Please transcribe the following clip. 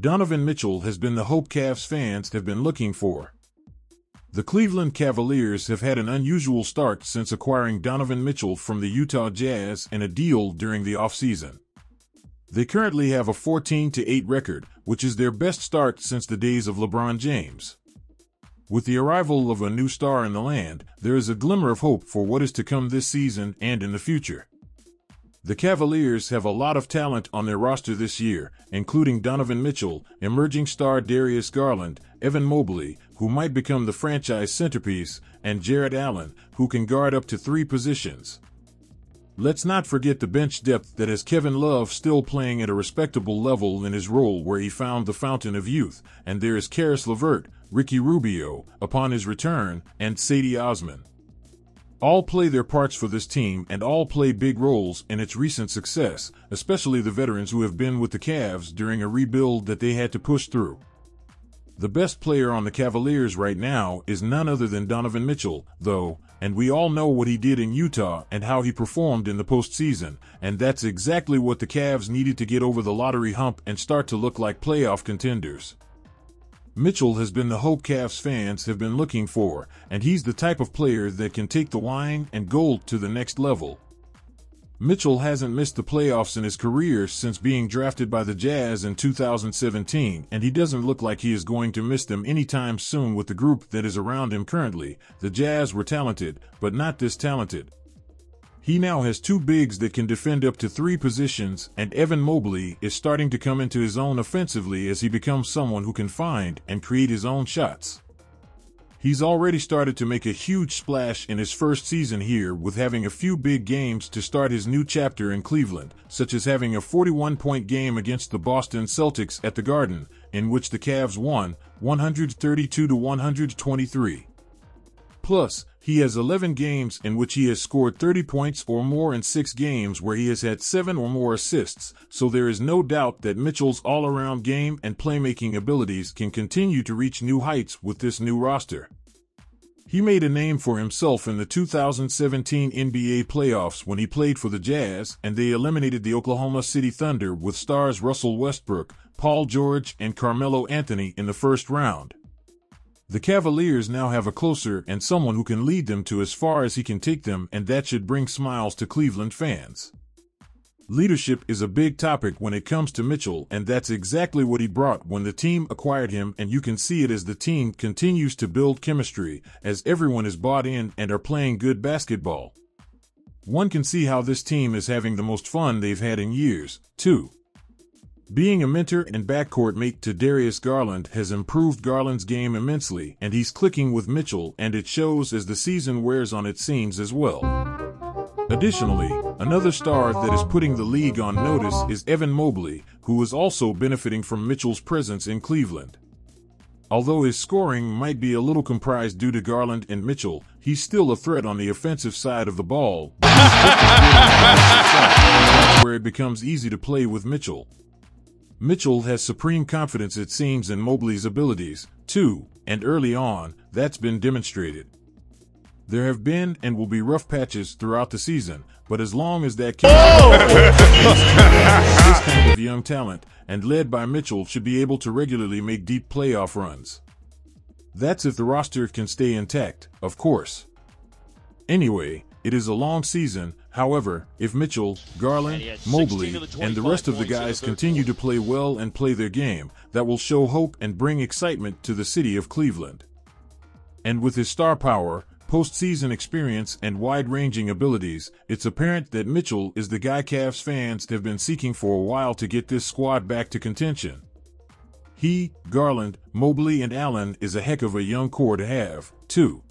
Donovan Mitchell has been the hope Cavs fans have been looking for. The Cleveland Cavaliers have had an unusual start since acquiring Donovan Mitchell from the Utah Jazz in a deal during the offseason. They currently have a 14-8 record, which is their best start since the days of LeBron James. With the arrival of a new star in the land, there is a glimmer of hope for what is to come this season and in the future. The Cavaliers have a lot of talent on their roster this year, including Donovan Mitchell, emerging star Darius Garland, Evan Mobley, who might become the franchise centerpiece, and Jarrett Allen, who can guard up to 3 positions. Let's not forget the bench depth that has Kevin Love still playing at a respectable level in his role where he found the fountain of youth, and there is Caris LeVert, Ricky Rubio, upon his return, and Sadie Osman. All play their parts for this team and all play big roles in its recent success, especially the veterans who have been with the Cavs during a rebuild that they had to push through. The best player on the Cavaliers right now is none other than Donovan Mitchell, though, and we all know what he did in Utah and how he performed in the postseason, and that's exactly what the Cavs needed to get over the lottery hump and start to look like playoff contenders. Mitchell has been the hope Cavs fans have been looking for, and he's the type of player that can take the wine and gold to the next level. Mitchell hasn't missed the playoffs in his career since being drafted by the Jazz in 2017, and he doesn't look like he is going to miss them anytime soon with the group that is around him currently. The Jazz were talented, but not this talented. He now has 2 bigs that can defend up to 3 positions, and Evan Mobley is starting to come into his own offensively as he becomes someone who can find and create his own shots. He's already started to make a huge splash in his first season here with having a few big games to start his new chapter in Cleveland, such as having a 41-point game against the Boston Celtics at the Garden, in which the Cavs won 132-123. Plus, he has 11 games in which he has scored 30 points or more and 6 games where he has had 7 or more assists, so there is no doubt that Mitchell's all-around game and playmaking abilities can continue to reach new heights with this new roster. He made a name for himself in the 2017 NBA playoffs when he played for the Jazz and they eliminated the Oklahoma City Thunder with stars Russell Westbrook, Paul George, and Carmelo Anthony in the first round. The Cavaliers now have a closer and someone who can lead them to as far as he can take them, and that should bring smiles to Cleveland fans. Leadership is a big topic when it comes to Mitchell, and that's exactly what he brought when the team acquired him, and you can see it as the team continues to build chemistry, as everyone is bought in and are playing good basketball. One can see how this team is having the most fun they've had in years, too. Being a mentor and backcourt mate to Darius Garland has improved Garland's game immensely, and he's clicking with Mitchell, and it shows as the season wears on, it seems, as well. Additionally, another star that is putting the league on notice is Evan Mobley, who is also benefiting from Mitchell's presence in Cleveland. Although his scoring might be a little comprised due to Garland and Mitchell, he's still a threat on the offensive side of the ball. That's where it becomes easy to play with Mitchell. Mitchell has supreme confidence, it seems, in Mobley's abilities, too, and early on, that's been demonstrated. There have been and will be rough patches throughout the season, but as long as that this kind of young talent, and led by Mitchell, should be able to regularly make deep playoff runs. That's if the roster can stay intact, of course. Anyway, it is a long season. However, if Mitchell, Garland, Mobley, and the rest of the guys continue to play well and play their game, that will show hope and bring excitement to the city of Cleveland. And with his star power, postseason experience, and wide-ranging abilities, it's apparent that Mitchell is the guy Cavs fans have been seeking for a while to get this squad back to contention. He, Garland, Mobley, and Allen is a heck of a young core to have, too.